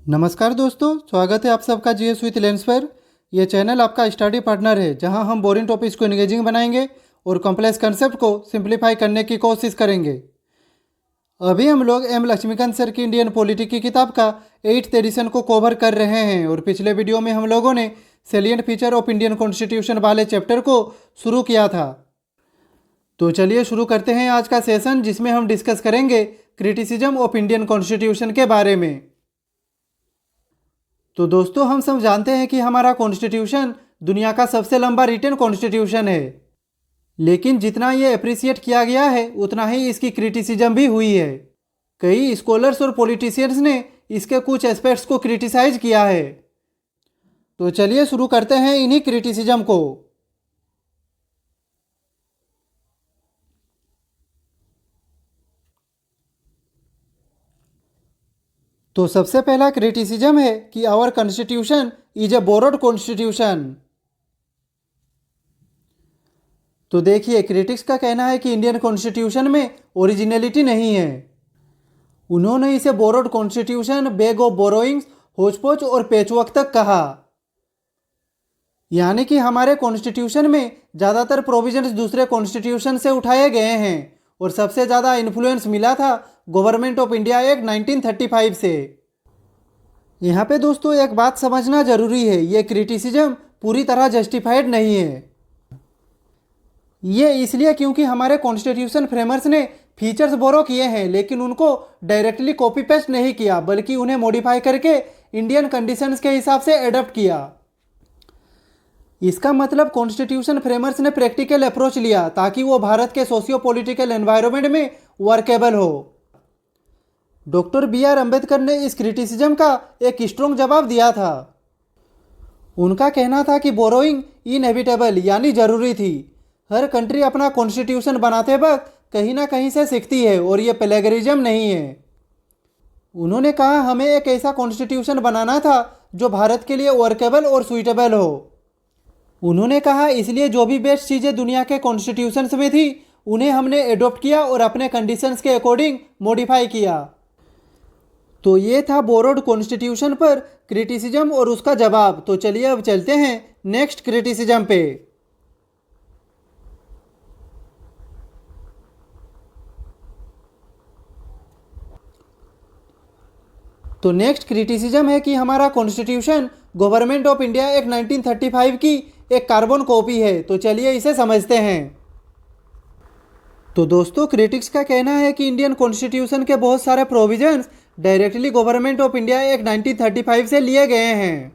नमस्कार दोस्तों, स्वागत है आप सबका जीएस विथ लेंस पर। यह चैनल आपका स्टडी पार्टनर है जहां हम बोरिंग टॉपिक्स को एंगेजिंग बनाएंगे और कॉम्प्लेक्स कंसेप्ट को सिंप्लीफाई करने की कोशिश करेंगे। अभी हम लोग एम लक्ष्मीकांत सर की इंडियन पॉलिटी की किताब का 8th एडिशन को कवर कर रहे हैं और पिछले वीडियो में हम लोगों ने salient feature of Indian constitution वाले चैप्टर को शुरू किया था। तो चलिए शुरू करते हैं आज का सेशन, जिसमें हम डिस्कस करेंगे क्रिटिसिज्म ऑफ इंडियन कॉन्स्टिट्यूशन के बारे में। तो दोस्तों, हम सब जानते हैं कि हमारा कॉन्स्टिट्यूशन दुनिया का सबसे लंबा रिटन कॉन्स्टिट्यूशन है, लेकिन जितना ये अप्रिशिएट किया गया है उतना ही इसकी क्रिटिसिज्म भी हुई है। कई स्कॉलर्स और पॉलिटिशियंस ने इसके कुछ एस्पेक्ट्स को क्रिटिसाइज किया है। तो चलिए शुरू करते हैं इन्हीं क्रिटिसिज्म को। तो सबसे पहला क्रिटिसिज्म है कि our constitution is a borrowed constitution. तो देखिए, क्रिटिक्स का कहना है कि इंडियन कॉन्स्टिट्यूशन में ओरिजिनलिटी नहीं है। उन्होंने इसे borrowed constitution, bag of borrowings, hotchpotch और पेचवर्क तक कहा। यानी कि हमारे कॉन्स्टिट्यूशन में ज़्यादातर प्रोविजंस दूसरे कॉन्स्टिट्यूशन से उठाए गए हैं और सबसे ज़्यादा इन्फ्लुएंस मिला था गवर्नमेंट ऑफ इंडिया एक्ट 1935 से। यहाँ पे दोस्तों एक बात समझना जरूरी है, ये क्रिटिसिज्म पूरी तरह जस्टिफाइड नहीं है। ये इसलिए क्योंकि हमारे कॉन्स्टिट्यूशन फ्रेमर्स ने फीचर्स बोरो किए हैं, लेकिन उनको डायरेक्टली कॉपी पेस्ट नहीं किया, बल्कि उन्हें मॉडिफाई करके इंडियन कंडीशंस के हिसाब से एडप्ट किया। इसका मतलब कॉन्स्टिट्यूशन फ्रेमर्स ने प्रैक्टिकल अप्रोच लिया ताकि वो भारत के सोशियो पॉलिटिकल एनवायरनमेंट में वर्केबल हो। Doctor B R. अम्बेडकर ने इस क्रिटिसिज्म का एक स्ट्रॉन्ग जवाब दिया था। उनका कहना था कि बोरोइंग इनएविटेबल यानी जरूरी थी। हर कंट्री अपना कॉन्स्टिट्यूशन बनाते वक्त कहीं ना कहीं से सीखती है और ये प्लेगरिज्म नहीं है। उन्होंने कहा हमें एक ऐसा कॉन्स्टिट्यूशन बनाना था जो भारत के लिए वर्केबल और सुइटेबल हो। उन्होंने कहा इसलिए जो भी बेस्ट चीज़ें दुनिया के कॉन्स्टिट्यूशंस में थी उन्हें हमने एडॉप्ट किया और अपने कंडीशंस के अकॉर्डिंग मॉडिफाई किया। तो ये था बोरोड कॉन्स्टिट्यूशन पर क्रिटिसिज्म और उसका जवाब। तो चलिए अब चलते हैं नेक्स्ट क्रिटिसिज्म पे। तो नेक्स्ट क्रिटिसिज्म है कि हमारा constitution government of India act 1935 की एक कार्बन कॉपी है। तो चलिए इसे समझते हैं। तो दोस्तों, क्रिटिक्स का कहना है कि इंडियन कॉन्स्टिट्यूशन के बहुत सारे provisions directly government of India act 1935 से लिए गए हैं।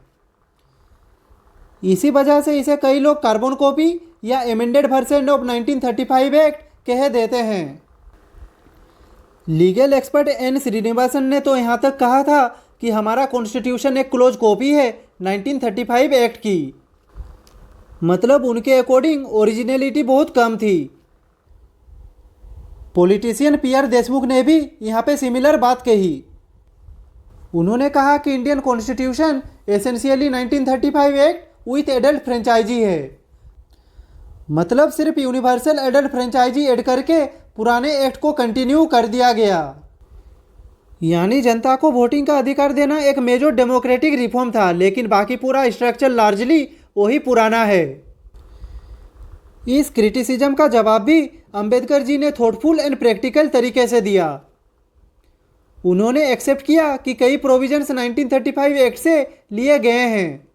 इसी वजह से इसे कई लोग कार्बन कॉपी या एमेंडेड वर्जन ऑफ 1935 एक्ट कह देते हैं। लीगल एक्सपर्ट एन श्रीनिवासन ने तो यहाँ तक कहा था कि हमारा कॉन्स्टिट्यूशन एक क्लोज कॉपी है 1935 एक्ट की। मतलब उनके अकॉर्डिंग ओरिजिनलिटी बहुत कम थी। Politician PR. देशमुख ने भी यहाँ पे सिमिलर बात कही। उन्होंने कहा कि Indian constitution essentially 1935 act with adult franchise है। मतलब सिर्फ यूनिवर्सल एडल्ट फ्रेंचाइजी ऐड करके पुराने एक्ट को कंटिन्यू कर दिया गया। यानी जनता को वोटिंग का अधिकार देना एक मेजर डेमोक्रेटिक रिफॉर्म था, लेकिन बाकी पूरा स्ट्रक्चर लार्जली वही पुराना है। इस क्रिटिसिज्म का जवाब भी अंबेडकर जी ने थॉटफुल एंड प्रैक्टिकल तरीके से दिया। उन्होंने एक्सेप्ट किया कि कई प्रोविजंस 1935 एक्ट से लिए गए हैं,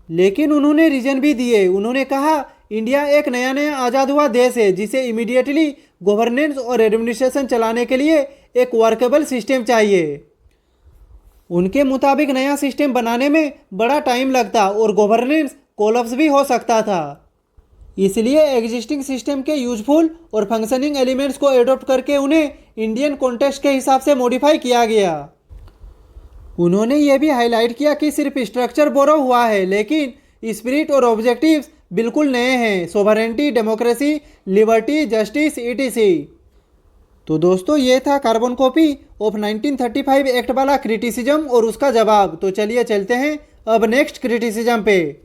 लेकिन उन्होंने रीजन भी दिए। उन्होंने कहा इंडिया एक नया नया आज़ाद हुआ देश है जिसे इमीडिएटली गवर्नेंस और एडमिनिस्ट्रेशन चलाने के लिए एक वर्केबल सिस्टम चाहिए। उनके मुताबिक नया सिस्टम बनाने में बड़ा टाइम लगता और गवर्नेंस कोलैप्स भी हो सकता था। इसलिए एग्जिस्टिंग सिस्टम के यूजफुल और फंक्शनिंग एलिमेंट्स को एडॉप्ट करके उन्हें इंडियन कॉन्टेक्स्ट के हिसाब से मॉडिफाई किया गया। उन्होंने ये भी हाईलाइट किया कि सिर्फ स्ट्रक्चर बोरो हुआ है, लेकिन स्पिरिट और ऑब्जेक्टिव्स बिल्कुल नए हैं। Sovereignty, democracy, liberty, justice etc. तो दोस्तों, ये था कार्बन कॉपी ऑफ 1935 एक्ट वाला क्रिटिसिज्म और उसका जवाब। तो चलिए चलते हैं अब नेक्स्ट क्रिटिसिज्म पे।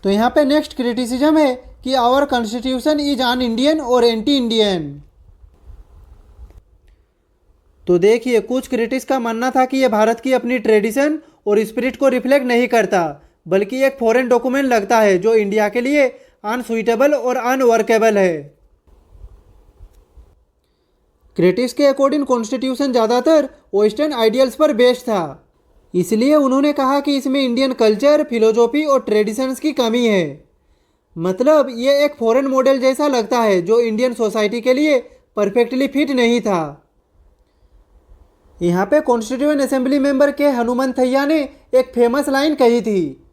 तो यहाँ पे नेक्स्ट क्रिटिसिज्म है कि our constitution is un-Indian और एंटी इंडियन। तो देखिए, कुछ क्रिटिक्स का मानना था कि ये भारत की अपनी ट्रेडिशन और स्पिरिट को रिफ्लेक्ट नहीं करता, बल्कि एक फॉरेन डॉक्यूमेंट लगता है जो इंडिया के लिए अनसुइटेबल और अनवर्केबल है। क्रिटिक्स के अकॉर्डिंग कॉन्स्टिट्यूशन ज़्यादातर वेस्टर्न आइडियल्स पर बेस्ड था, इसलिए उन्होंने कहा कि इसमें इंडियन कल्चर, फिलोसॉफी और ट्रेडिशंस की कमी है। मतलब ये एक फॉरेन मॉडल जैसा लगता है जो इंडियन सोसाइटी के लिए परफेक्टली फिट नहीं था। यहाँ पे कॉन्स्टिट्यूएंट असेंबली मेंबर के हनुमंथैया ने एक फेमस लाइन कही थी।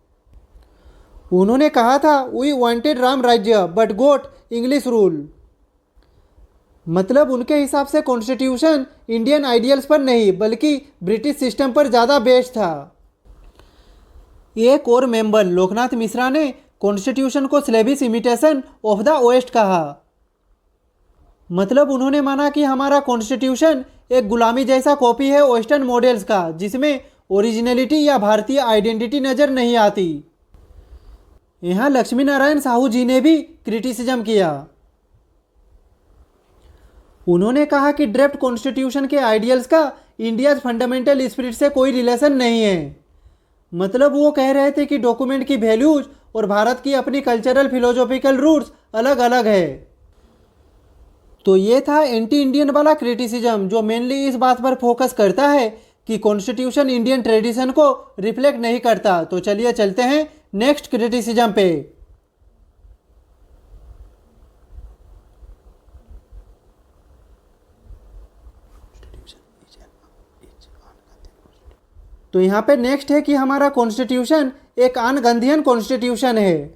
उन्होंने कहा था, वी वांटेड राम राज्य बट गोट इंग्लिश रूल। मतलब उनके हिसाब से कॉन्स्टिट्यूशन इंडियन आइडियल्स पर नहीं बल्कि ब्रिटिश सिस्टम पर ज़्यादा बेस्ड था। एक और मेंबर लोकनाथ मिश्रा ने कॉन्स्टिट्यूशन को स्लेविश इमिटेशन ऑफ द वेस्ट कहा। मतलब उन्होंने माना कि हमारा कॉन्स्टिट्यूशन एक गुलामी जैसा कॉपी है वेस्टर्न मॉडल्स का, जिसमें ओरिजिनलिटी या भारतीय आइडेंटिटी नज़र नहीं आती। यहाँ लक्ष्मी नारायण साहू जी ने भी क्रिटिसिज्म किया। उन्होंने कहा कि ड्राफ्ट कॉन्स्टिट्यूशन के आइडियल्स का इंडिया फंडामेंटल स्पिरिट से कोई रिलेशन नहीं है। मतलब वो कह रहे थे कि डॉक्यूमेंट की वैल्यूज और भारत की अपनी कल्चरल फिलोसॉफिकल रूट्स अलग अलग है। तो ये था एंटी इंडियन वाला क्रिटिसिज्म, जो मेनली इस बात पर फोकस करता है कि कॉन्स्टिट्यूशन इंडियन ट्रेडिशन को रिफ्लेक्ट नहीं करता। तो चलिए चलते हैं नेक्स्ट क्रिटिसिज्म पे। तो यहाँ पे नेक्स्ट है कि हमारा कॉन्स्टिट्यूशन एक अनगांधीयन कॉन्स्टिट्यूशन है।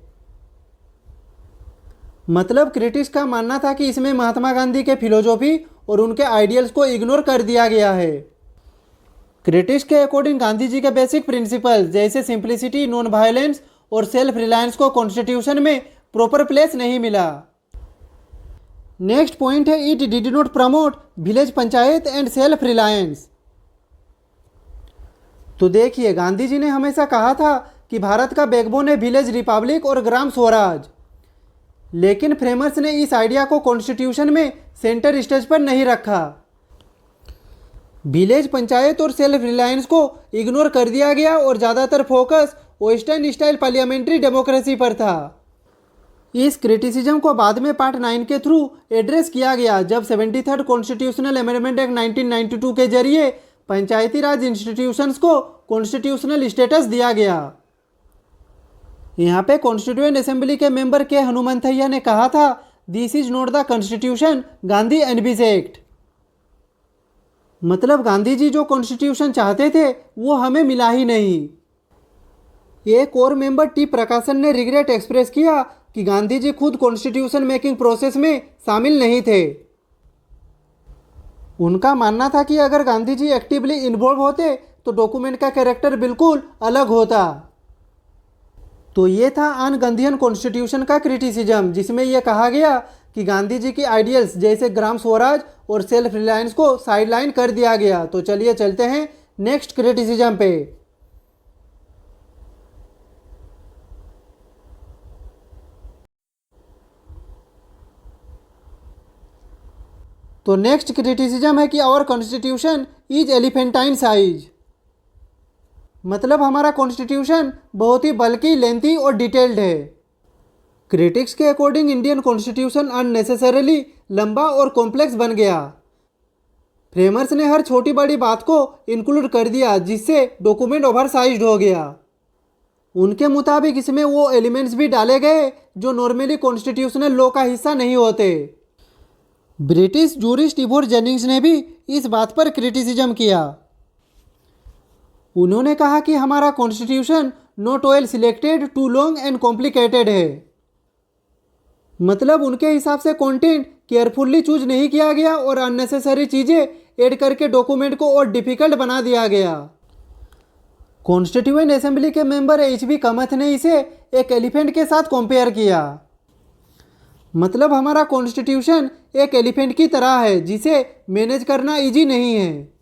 मतलब क्रिटिक्स का मानना था कि इसमें महात्मा गांधी के फिलोसॉफी और उनके आइडियल्स को इग्नोर कर दिया गया है। क्रिटिक्स के अकॉर्डिंग गांधी जी के बेसिक प्रिंसिपल जैसे सिंप्लिसिटी, नॉन वायलेंस और सेल्फ रिलायंस को कॉन्स्टिट्यूशन में प्रॉपर प्लेस नहीं मिला। नेक्स्ट पॉइंट है, it did not promote village panchayat and self reliance. तो देखिए, गांधी जी ने हमेशा कहा था कि भारत का बैकबोन है विलेज रिपब्लिक और ग्राम स्वराज, लेकिन फ्रेमर्स ने इस आइडिया को कॉन्स्टिट्यूशन में सेंटर स्टेज पर नहीं रखा। विलेज पंचायत और सेल्फ रिलायंस को इग्नोर कर दिया गया और ज़्यादातर focus western style parliamentary democracy पर था। इस क्रिटिसिज्म को बाद में पार्ट 9 के थ्रू एड्रेस किया गया, जब 73rd कॉन्स्टिट्यूशनल अमेंडमेंट एक्ट 1992 के जरिए पंचायती राज इंस्टीट्यूशंस को कॉन्स्टिट्यूशनल स्टेटस दिया गया। यहाँ पे कॉन्स्टिट्यूएंट असेंबली के मेंबर के हनुमंथैया ने कहा था, this is not the constitution Gandhi envisaged. मतलब गांधी जी जो कॉन्स्टिट्यूशन चाहते थे वो हमें मिला ही नहीं। एक और मेंबर टी प्रकाशन ने रिग्रेट एक्सप्रेस किया कि गांधी जी खुद कॉन्स्टिट्यूशन मेकिंग प्रोसेस में शामिल नहीं थे। उनका मानना था कि अगर गांधी जी एक्टिवली इन्वॉल्व होते तो डॉक्यूमेंट का कैरेक्टर बिल्कुल अलग होता। तो ये था अनगांधीयन कॉन्स्टिट्यूशन का क्रिटिसिज्म, जिसमें यह कहा गया कि गांधी जी की आइडियल्स जैसे ग्राम स्वराज और सेल्फ रिलायंस को साइडलाइन कर दिया गया। तो चलिए चलते हैं नेक्स्ट क्रिटिसिज्म पे। तो नेक्स्ट क्रिटिसिज्म है कि आवर कॉन्स्टिट्यूशन इज एलिफेंटाइन साइज। मतलब हमारा कॉन्स्टिट्यूशन बहुत ही बल्कि, लेंथी और डिटेल्ड है। क्रिटिक्स के अकॉर्डिंग इंडियन कॉन्स्टिट्यूशन अननेसेसरीली लंबा और कॉम्प्लेक्स बन गया। फ्रेमर्स ने हर छोटी बड़ी बात को इंक्लूड कर दिया, जिससे डॉक्यूमेंट ओवरसाइज्ड हो गया। उनके मुताबिक इसमें वो एलिमेंट्स भी डाले गए जो नॉर्मली कॉन्स्टिट्यूशनल लॉ का हिस्सा नहीं होते। ब्रिटिश जूरिस्ट इवोर जेनिंग्स ने भी इस बात पर क्रिटिसिज्म किया। उन्होंने कहा कि हमारा constitution not well selected, too long and complicated है। मतलब उनके हिसाब से कंटेंट केयरफुली चूज नहीं किया गया और अननेसेसरी चीज़ें ऐड करके डॉक्यूमेंट को और डिफिकल्ट बना दिया गया। कॉन्स्टिट्यूएंट असेंबली के मेंबर एच.बी. कमथ ने इसे एक एलिफेंट के साथ कंपेयर किया। मतलब हमारा कॉन्स्टिट्यूशन एक एलिफेंट की तरह है जिसे मैनेज करना इजी नहीं है।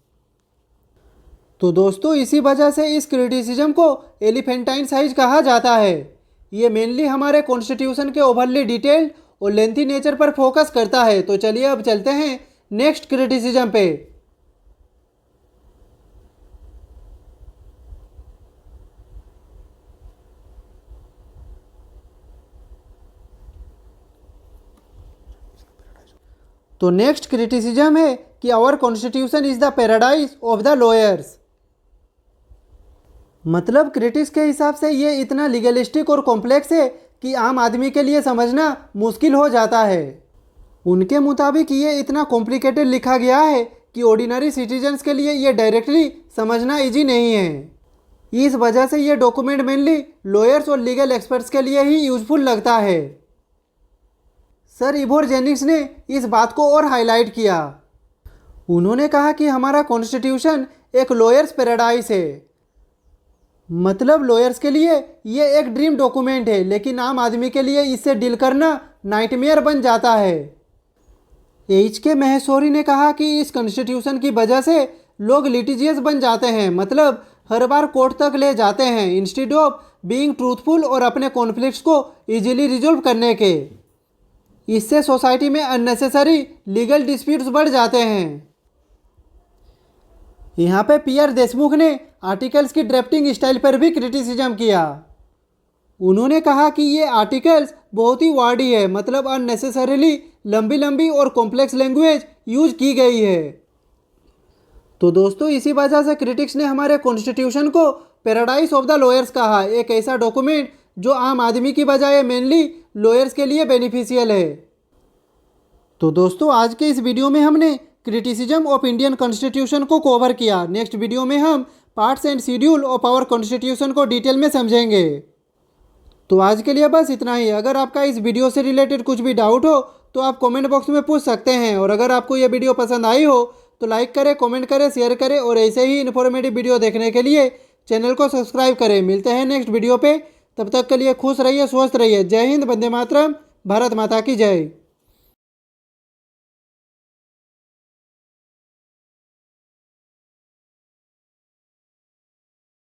तो दोस्तों, इसी वजह से इस क्रिटिसिज्म को एलिफेंटाइन साइज कहा जाता है। ये मेनली हमारे कॉन्स्टिट्यूशन के ओवरली डिटेल्ड और लेंथी नेचर पर फोकस करता है। तो चलिए अब चलते हैं नेक्स्ट क्रिटिसिज्म पे। तो नेक्स्ट क्रिटिसिज्म है कि our constitution is the paradise of the lawyers. मतलब क्रिटिक्स के हिसाब से ये इतना लीगलिस्टिक और कॉम्प्लेक्स है कि आम आदमी के लिए समझना मुश्किल हो जाता है। उनके मुताबिक ये इतना कॉम्प्लिकेटेड लिखा गया है कि ऑर्डिनरी सिटीजन्स के लिए ये डायरेक्टली समझना इजी नहीं है। इस वजह से ये डॉक्यूमेंट मेनली लॉयर्स और लीगल एक्सपर्ट्स के लिए ही यूजफुल लगता है। सर इवोर जेनिक्स ने इस बात को और हाईलाइट किया। उन्होंने कहा कि हमारा कॉन्स्टिट्यूशन एक लॉयर्स पैराडाइज है। मतलब लॉयर्स के लिए ये एक ड्रीम डॉक्यूमेंट है, लेकिन आम आदमी के लिए इससे डील करना नाइटमेयर बन जाता है। एच के महेश्वरी ने कहा कि इस कॉन्स्टिट्यूशन की वजह से लोग लिटिजियस बन जाते हैं, मतलब हर बार कोर्ट तक ले जाते हैं इंस्टेड ऑफ बीइंग ट्रूथफुल और अपने कॉन्फ्लिक्ट्स को इजीली रिजॉल्व करने के। इससे सोसाइटी में अननेसेसरी लीगल डिस्प्यूट्स बढ़ जाते हैं। यहाँ पे पीआर देशमुख ने आर्टिकल्स की ड्राफ्टिंग स्टाइल पर भी क्रिटिसिज्म किया। उन्होंने कहा कि ये आर्टिकल्स बहुत ही वार्डी है, मतलब अननेसेसरीली लंबी लंबी और कॉम्प्लेक्स लैंग्वेज यूज की गई है। तो दोस्तों इसी वजह से क्रिटिक्स ने हमारे कॉन्स्टिट्यूशन को पैराडाइज ऑफ द लॉयर्स कहा, एक ऐसा डॉक्यूमेंट जो आम आदमी की बजाय मेनली लॉयर्स के लिए बेनिफिशियल है। तो दोस्तों आज के इस वीडियो में हमने क्रिटिसिज्म ऑफ इंडियन कॉन्स्टिट्यूशन को कवर किया। नेक्स्ट वीडियो में हम parts and schedule of our constitution को डिटेल में समझेंगे। तो आज के लिए बस इतना ही। अगर आपका इस वीडियो से रिलेटेड कुछ भी डाउट हो तो आप कमेंट बॉक्स में पूछ सकते हैं। और अगर आपको यह वीडियो पसंद आई हो तो लाइक करें, कमेंट करें, शेयर करें और ऐसे ही इन्फॉर्मेटिव वीडियो देखने के लिए चैनल को सब्सक्राइब करें। मिलते हैं नेक्स्ट वीडियो पे, तब तक के लिए खुश रहिए, स्वस्थ रहिए। जय हिंद, वंदे मातरम, भारत माता की जय।